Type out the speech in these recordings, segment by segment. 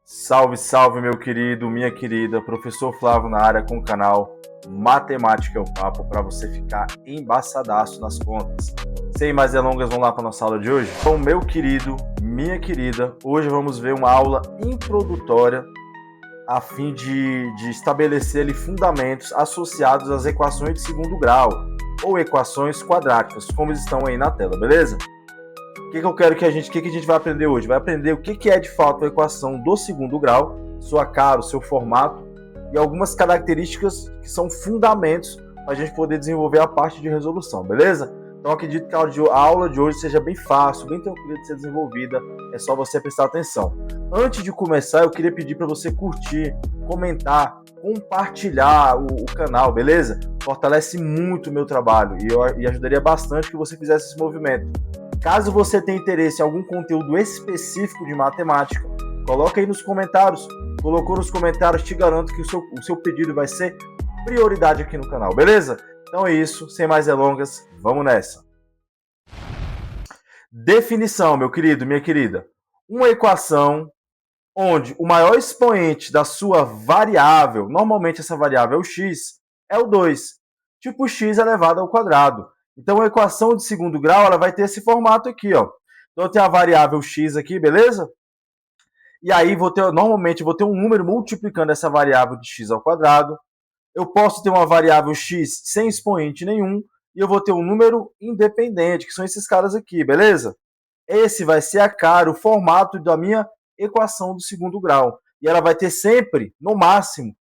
Salve, salve, meu querido, minha querida, professor Flávio na área com o canal Matemática é o Papo, para você ficar embaçadaço nas contas. Sem mais delongas, vamos lá para a nossa aula de hoje? Então, meu querido, minha querida, hoje vamos ver uma aula introdutória a fim de estabelecer ali fundamentos associados às equações de segundo grau ou equações quadráticas, como estão aí na tela, beleza? O que eu quero que a gente vai aprender hoje? Vai aprender o que é de fato a equação do segundo grau, sua cara, o seu formato e algumas características que são fundamentos para a gente poder desenvolver a parte de resolução, beleza? Então acredito que a aula de hoje seja bem fácil, bem tranquila de ser desenvolvida, é só você prestar atenção. Antes de começar, eu queria pedir para você curtir, comentar, compartilhar o canal, beleza? Fortalece muito o meu trabalho e ajudaria bastante que você fizesse esse movimento. Caso você tenha interesse em algum conteúdo específico de matemática, coloca aí nos comentários. Colocou nos comentários, te garanto que o seu pedido vai ser prioridade aqui no canal, beleza? Então é isso, sem mais delongas, vamos nessa. Definição, meu querido, minha querida. Uma equação onde o maior expoente da sua variável, normalmente essa variável é o x, é o 2. Tipo x elevado ao quadrado. Então, a equação de segundo grau ela vai ter esse formato aqui, ó. Então, eu tenho a variável x aqui, beleza? E aí, normalmente, vou ter um número multiplicando essa variável de x ao quadrado. Eu posso ter uma variável x sem expoente nenhum. E eu vou ter um número independente, que são esses caras aqui, beleza? Esse vai ser a cara, o formato da minha equação do segundo grau. E ela vai ter sempre, no máximo,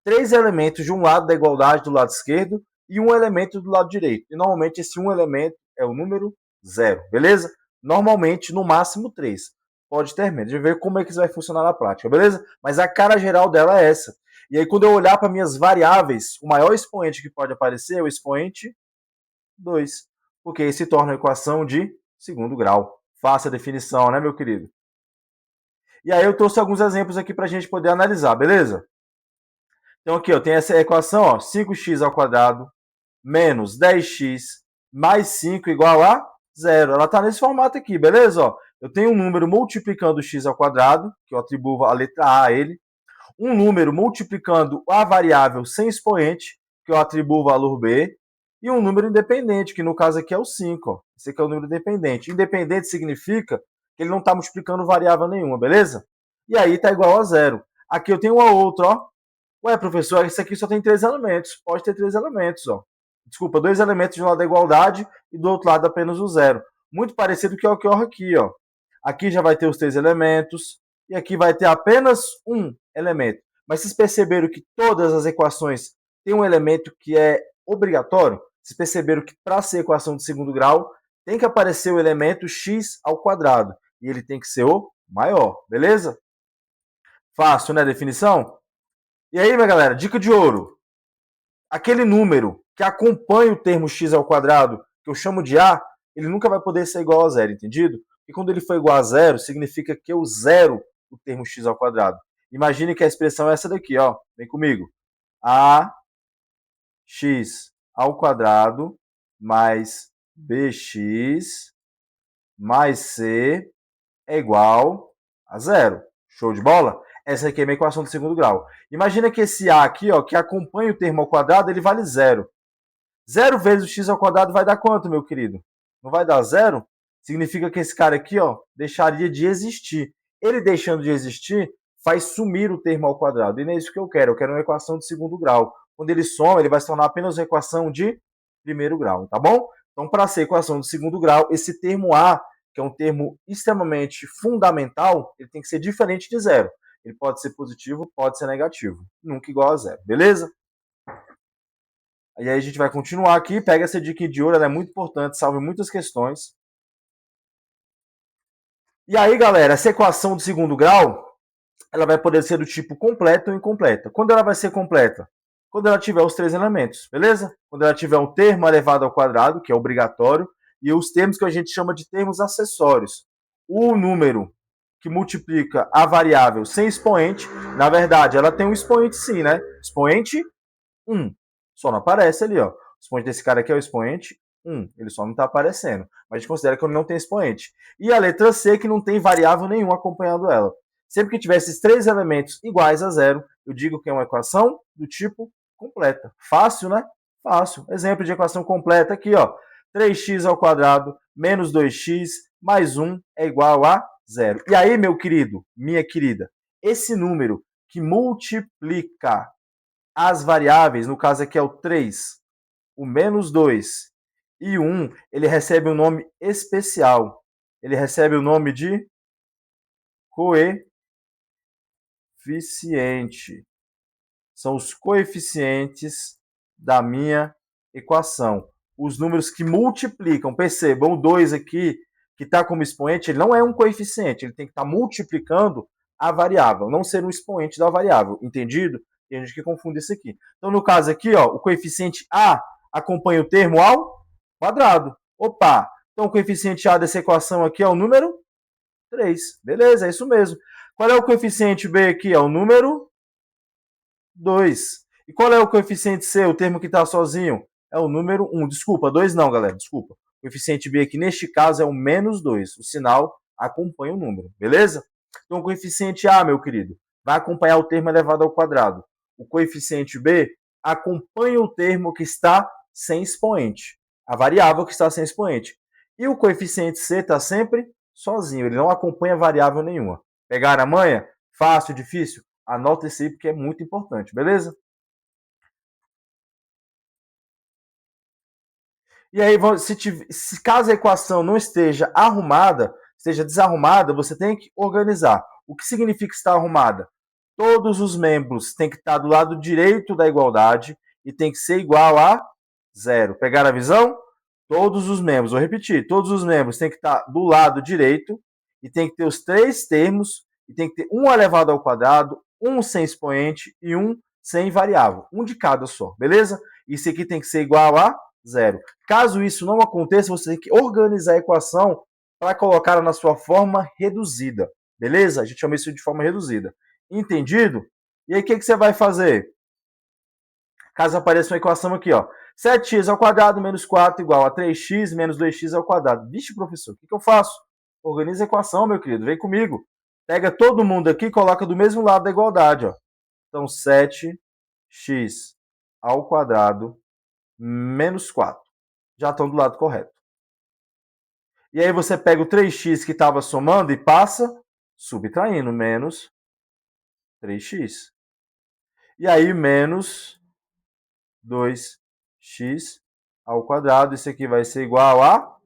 3 elementos de um lado da igualdade do lado esquerdo e um elemento do lado direito. E normalmente esse um elemento é o número 0, beleza? Normalmente, no máximo 3. Pode ter menos. Deixa eu ver como é que isso vai funcionar na prática, beleza? Mas a cara geral dela é essa. E aí, quando eu olhar para minhas variáveis, o maior expoente que pode aparecer é o expoente 2. Porque aí se torna uma equação de segundo grau. Faça a definição, né, meu querido? E aí eu trouxe alguns exemplos aqui para a gente poder analisar, beleza? Então aqui, ó, tem essa equação, ó, 5x ao quadrado menos 10x mais 5 igual a 0. Ela está nesse formato aqui, beleza? Ó, eu tenho um número multiplicando x ao quadrado, que eu atribuo a letra A a ele. Um número multiplicando a variável sem expoente, que eu atribuo o valor B. E um número independente, que no caso aqui é o 5. Ó. Esse aqui é o número independente. Independente significa que ele não está multiplicando variável nenhuma, beleza? E aí está igual a 0. Aqui eu tenho uma outra, ó. Ué, professor, esse aqui só tem 3 elementos. Pode ter 3 elementos, ó. Desculpa, 2 elementos de um lado da igualdade e do outro lado apenas o 0. Muito parecido com o que ocorre aqui, ó. Aqui já vai ter os 3 elementos e aqui vai ter apenas um elemento. Mas vocês perceberam que todas as equações têm um elemento que é obrigatório? Vocês perceberam que para ser equação de segundo grau tem que aparecer o elemento x ao quadrado e ele tem que ser o maior, beleza? Fácil, né, a definição? E aí, minha galera, dica de ouro. Aquele número que acompanha o termo x ao quadrado, que eu chamo de a, ele nunca vai poder ser igual a zero, entendido? E quando ele for igual a zero, significa que eu zero o termo x ao quadrado. Imagine que a expressão é essa daqui, ó. Vem comigo. A x ao quadrado mais bx mais c é igual a zero. Show de bola? Essa aqui é a minha equação do segundo grau. Imagina que esse a aqui, ó, que acompanha o termo ao quadrado, ele vale zero. 0 vezes o x ao quadrado vai dar quanto, meu querido? Não vai dar zero? Significa que esse cara aqui, ó, deixaria de existir. Ele deixando de existir, faz sumir o termo ao quadrado. E não é isso que eu quero. Eu quero uma equação de segundo grau. Quando ele soma, ele vai se tornar apenas uma equação de primeiro grau, tá bom? Então, para ser equação de segundo grau, esse termo a, que é um termo extremamente fundamental, ele tem que ser diferente de zero. Ele pode ser positivo, pode ser negativo. Nunca igual a zero, beleza? E aí a gente vai continuar aqui, pega essa dica de ouro, ela é muito importante, salva muitas questões. E aí, galera, essa equação de segundo grau, ela vai poder ser do tipo completa ou incompleta. Quando ela vai ser completa? Quando ela tiver os 3 elementos, beleza? Quando ela tiver um termo elevado ao quadrado, que é obrigatório, e os termos que a gente chama de termos acessórios. O número que multiplica a variável sem expoente, na verdade, ela tem um expoente sim, né? Expoente 1. Só não aparece ali, ó. O expoente desse cara aqui é o expoente 1. Ele só não está aparecendo. Mas a gente considera que ele não tem expoente. E a letra C, que não tem variável nenhuma acompanhando ela. Sempre que tiver esses três elementos iguais a zero, eu digo que é uma equação do tipo completa. Fácil, né? Fácil. Exemplo de equação completa aqui, ó. 3x ao quadrado menos 2x mais 1 é igual a zero. E aí, meu querido, minha querida, esse número que multiplica as variáveis, no caso aqui é o 3, o menos 2 e o 1, ele recebe um nome especial. Ele recebe o nome de coeficiente. São os coeficientes da minha equação. Os números que multiplicam. Percebam, o 2 aqui, que está como expoente, ele não é um coeficiente, ele tem que estar multiplicando a variável, não ser um expoente da variável. Entendido? Tem gente que confunde isso aqui. Então, no caso aqui, ó, o coeficiente A acompanha o termo ao quadrado. Opa! Então, o coeficiente A dessa equação aqui é o número 3. Beleza, é isso mesmo. Qual é o coeficiente B aqui? É o número 2. E qual é o coeficiente C, o termo que está sozinho? É o número 1. Desculpa, 2 não, galera, desculpa. O coeficiente B aqui, neste caso, é o menos 2. O sinal acompanha o número, beleza? Então, o coeficiente A, meu querido, vai acompanhar o termo elevado ao quadrado. O coeficiente B acompanha o termo que está sem expoente. A variável que está sem expoente. E o coeficiente C está sempre sozinho, ele não acompanha variável nenhuma. Pegaram a manha? Fácil, difícil? Anota esse aí porque é muito importante, beleza? E aí, se caso a equação não esteja arrumada, esteja desarrumada, você tem que organizar. O que significa estar arrumada? Todos os membros têm que estar do lado direito da igualdade e tem que ser igual a zero. Pegaram a visão? Todos os membros, vou repetir, todos os membros têm que estar do lado direito e tem que ter os três termos e tem que ter um elevado ao quadrado, um sem expoente e um sem variável. Um de cada só, beleza? Isso aqui tem que ser igual a zero. Caso isso não aconteça, você tem que organizar a equação para colocá-la na sua forma reduzida, beleza? A gente chama isso de forma reduzida. Entendido? E aí, o que você vai fazer? Caso apareça uma equação aqui, ó. 7x ao quadrado menos 4 igual a 3x menos 2x ao quadrado. Vixe, professor, o que eu faço? Organiza a equação, meu querido, vem comigo. Pega todo mundo aqui e coloca do mesmo lado da igualdade, ó. Então, 7x ao quadrado menos 4. Já estão do lado correto. E aí você pega o 3x que estava somando e passa subtraindo, menos 3x. E aí, menos 2x ao quadrado. Isso aqui vai ser igual a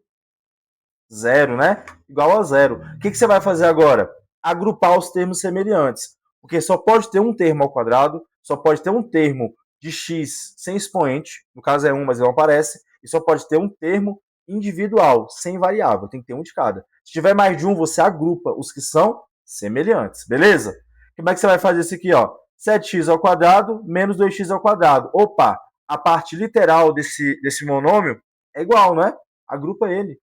zero, né? Igual a zero. O que você vai fazer agora? Agrupar os termos semelhantes. Porque só pode ter um termo ao quadrado, só pode ter um termo de x sem expoente, no caso é 1, mas ele não aparece, e só pode ter um termo individual, sem variável, tem que ter um de cada. Se tiver mais de um, você agrupa os que são semelhantes, beleza? Como é que você vai fazer isso aqui, ó? 7x ao quadrado menos 2x ao quadrado. Opa, a parte literal desse monômio é igual, né? Agrupa ele.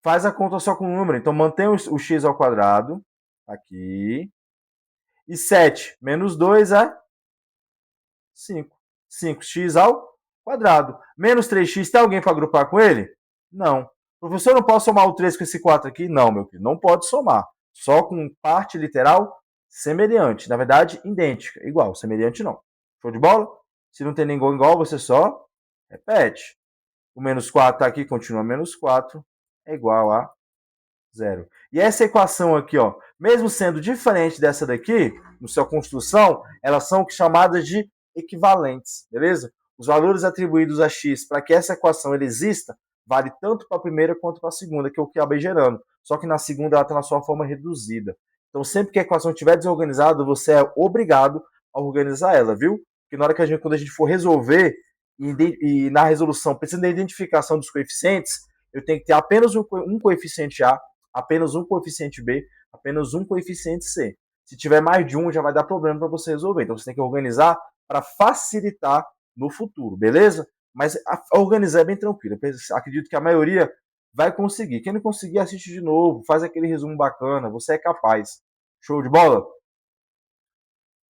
Faz a conta só com o número. Então, mantém o x ao quadrado, aqui. E 7 menos 2 é 5. 5x ao quadrado. Menos 3x, tem alguém para agrupar com ele? Não. Professor, eu não posso somar o 3 com esse 4 aqui? Não, meu filho, não pode somar. Só com parte literal semelhante. Na verdade, idêntica. Igual, semelhante não. Show de bola? Se não tem ninguém igual, você só repete. O menos 4 está aqui, continua menos 4, é igual a zero. E essa equação aqui, ó, mesmo sendo diferente dessa daqui, no sua construção, elas são chamadas de equivalentes, beleza? Os valores atribuídos a x para que essa equação ele exista, vale tanto para a primeira quanto para a segunda, que é o que acabei gerando. Só que na segunda ela está na sua forma reduzida. Então, sempre que a equação estiver desorganizada, você é obrigado a organizar ela, viu? Porque na hora que quando a gente for resolver e na resolução precisa da identificação dos coeficientes, eu tenho que ter apenas um coeficiente A, apenas um coeficiente B, apenas um coeficiente C. Se tiver mais de um, já vai dar problema para você resolver. Então, você tem que organizar para facilitar no futuro, beleza? Mas organizar é bem tranquilo. Eu acredito que a maioria vai conseguir. Quem não conseguir, assiste de novo, faz aquele resumo bacana. Você é capaz. Show de bola?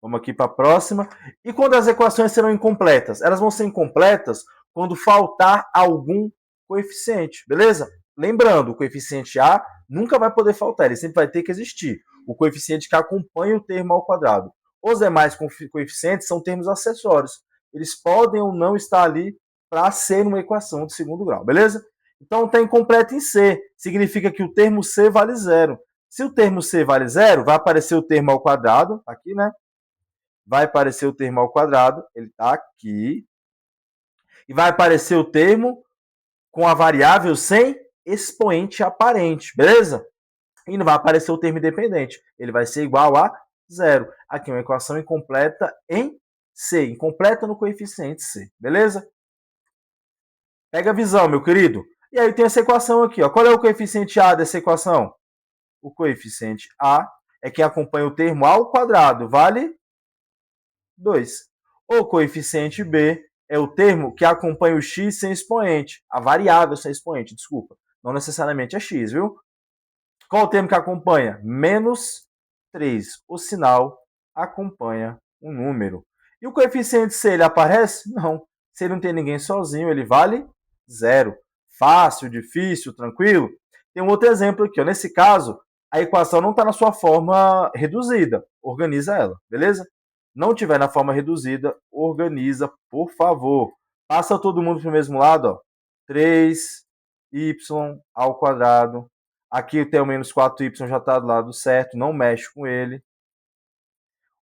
Vamos aqui para a próxima. E quando as equações serão incompletas? Elas vão ser incompletas quando faltar algum coeficiente, beleza? Lembrando, o coeficiente A nunca vai poder faltar, ele sempre vai ter que existir. o coeficiente que acompanha o termo ao quadrado. Os demais coeficientes são termos acessórios. Eles podem ou não estar ali para ser uma equação de segundo grau, beleza? Então está incompleto em C, significa que o termo C vale zero. Se o termo C vale zero, vai aparecer o termo ao quadrado, aqui, né? Vai aparecer o termo ao quadrado, ele está aqui. E vai aparecer o termo com a variável sem expoente aparente, beleza? E não vai aparecer o termo independente, ele vai ser igual a zero. Aqui é uma equação incompleta em C, incompleta no coeficiente C, beleza? Pega a visão, meu querido. E aí tem essa equação aqui, ó. Qual é o coeficiente A dessa equação? O coeficiente A é quem acompanha o termo ao quadrado, vale 2. O coeficiente B é o termo que acompanha o x sem expoente, a variável sem expoente, desculpa. Não necessariamente é x, viu? Qual o termo que acompanha? Menos 3. O sinal acompanha um número. E o coeficiente C, ele aparece? Não. Se ele não tem ninguém sozinho, ele vale 0. Fácil, difícil, tranquilo? Tem um outro exemplo aqui. Ó. Nesse caso, a equação não está na sua forma reduzida. Organiza ela, beleza? Não tiver na forma reduzida, organiza, por favor. Passa todo mundo para o mesmo lado, ó. 3y ao quadrado. Aqui tem o menos 4y, já está do lado certo, não mexe com ele.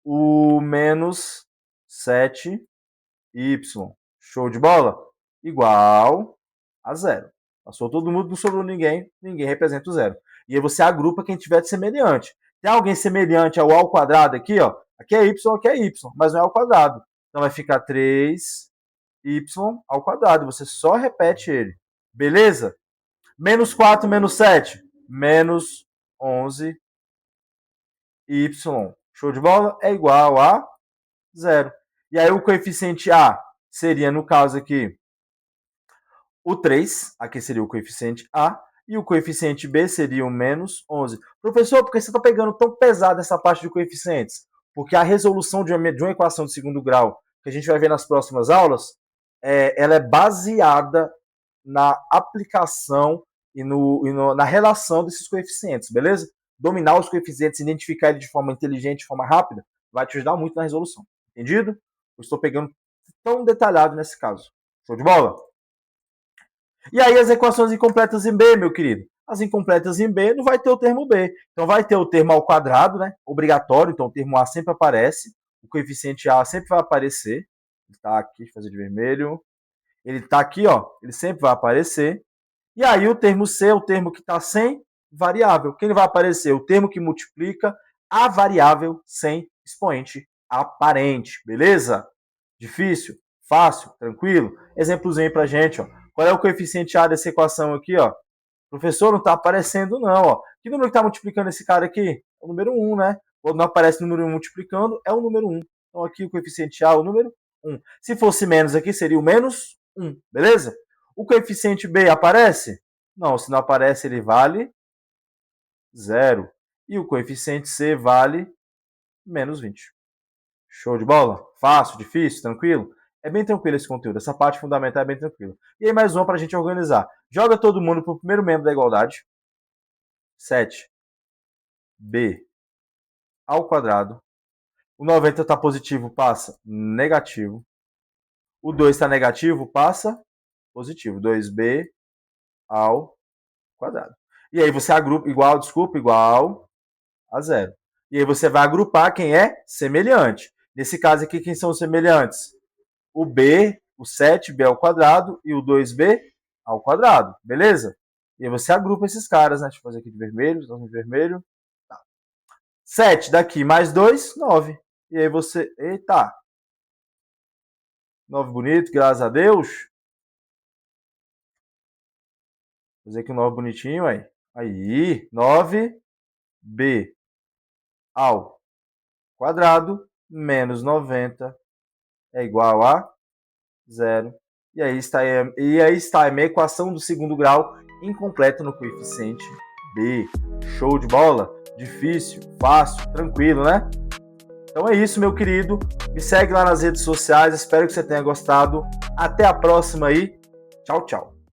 O menos 7y, show de bola? Igual a zero. Passou todo mundo, não sobrou ninguém, ninguém representa o zero. E aí você agrupa quem tiver de semelhante. Tem alguém semelhante ao quadrado aqui, ó. Aqui é y, mas não é ao quadrado. Então vai ficar 3y ao quadrado. Você só repete ele. Beleza? Menos 4 menos 7. Menos 11y. Show de bola? É igual a 0. E aí o coeficiente A seria, no caso aqui, o 3. Aqui seria o coeficiente A. E o coeficiente B seria o menos 11. Professor, por que você está pegando tão pesado essa parte de coeficientes? Porque a resolução de uma equação de segundo grau, que a gente vai ver nas próximas aulas, ela é baseada na aplicação e na relação desses coeficientes, beleza? Dominar os coeficientes, identificar eles de forma inteligente, de forma rápida, vai te ajudar muito na resolução. Entendido? Eu estou pegando tão detalhado nesse caso. Show de bola? E aí as equações incompletas em B, meu querido? As incompletas em B não vai ter o termo B. Então vai ter o termo ao quadrado, né? Obrigatório, então o termo A sempre aparece. O coeficiente A sempre vai aparecer. Ele está aqui, deixa eu fazer de vermelho. Ele está aqui, ó. Ele sempre vai aparecer. E aí o termo C é o termo que está sem variável. Quem vai aparecer? O termo que multiplica a variável sem expoente aparente. Beleza? Difícil? Fácil? Tranquilo? Exemplozinho pra gente, ó. Qual é o coeficiente A dessa equação aqui, ó? Professor, não está aparecendo não, ó. Que número que está multiplicando esse cara aqui? É o número 1, né? Quando não aparece o número 1 multiplicando, é o número 1. Então aqui o coeficiente A é o número 1. Se fosse menos aqui, seria o menos 1, beleza? O coeficiente B aparece? Não, se não aparece, ele vale 0. E o coeficiente C vale menos 20. Show de bola? Fácil, difícil, tranquilo? É bem tranquilo esse conteúdo, essa parte fundamental é bem tranquila. E aí mais uma para a gente organizar. Joga todo mundo para o primeiro membro da igualdade. 7b ao quadrado. O 90 está positivo, passa negativo. O 2 está negativo, passa positivo. 2b ao quadrado. E aí você agrupa igual a 0. E aí você vai agrupar quem é semelhante. Nesse caso aqui, quem são os semelhantes? O B, o 7b ao quadrado e o 2b ao quadrado, beleza? E aí você agrupa esses caras, né? Deixa eu fazer aqui de vermelho, de vermelho. Tá. 7 daqui mais 2, 9. E aí você... Eita! 9 bonito, graças a Deus. Vou fazer aqui um 9 bonitinho, aí. Aí, 9b ao quadrado menos 90 é igual a 0. E aí está a minha equação do segundo grau incompleta no coeficiente B. Show de bola? Difícil, fácil, tranquilo, né? Então é isso, meu querido. Me segue lá nas redes sociais. Espero que você tenha gostado. Até a próxima aí. Tchau, tchau.